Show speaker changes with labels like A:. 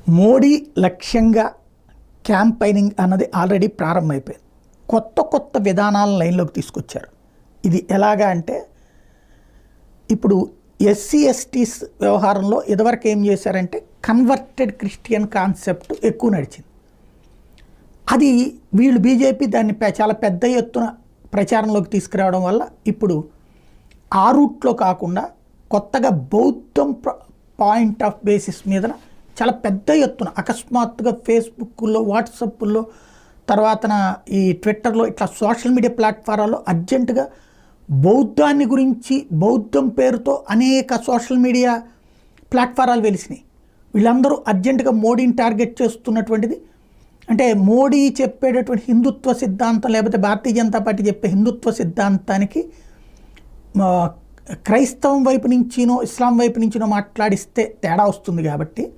A: మోడీ లక్ష్యంగా క్యాంపైనింగ్ అన్నది ఆల్రెడీ ప్రారంభమైపోయింది. కొత్త కొత్త విధానాలను లైన్లోకి తీసుకొచ్చారు. ఇది ఎలాగా అంటే, ఇప్పుడు ఎస్సీ ఎస్టీస్ వ్యవహారంలో ఇదివరకు ఏం చేశారంటే కన్వర్టెడ్ క్రిస్టియన్ కాన్సెప్ట్ ఎక్కువ నడిచింది. అది వీళ్ళు బీజేపీ దాన్ని చాలా పెద్ద ఎత్తున ప్రచారంలోకి తీసుకురావడం వల్ల ఇప్పుడు ఆ రూట్లో కాకుండా కొత్తగా బౌద్ధం పాయింట్ ఆఫ్ బేసిస్ మీద చాలా పెద్ద ఎత్తున అకస్మాత్తుగా ఫేస్బుక్లో, వాట్సాప్లో, తర్వాతన ఈ ట్విట్టర్లో ఇట్లా సోషల్ మీడియా ప్లాట్ఫారాల్లో అర్జెంటుగా బౌద్ధాన్ని గురించి బౌద్ధం పేరుతో అనేక సోషల్ మీడియా ప్లాట్ఫారాలు వెలిసినాయి. వీళ్ళందరూ అర్జెంటుగా మోడీని టార్గెట్ చేస్తున్నటువంటిది అంటే మోడీ చెప్పేటటువంటి హిందుత్వ సిద్ధాంతం లేకపోతే భారతీయ జనతా పార్టీ చెప్పే హిందుత్వ సిద్ధాంతానికి క్రైస్తవం వైపు నుంచినో ఇస్లాం వైపు నుంచినో మాట్లాడిస్తే తేడా వస్తుంది కాబట్టి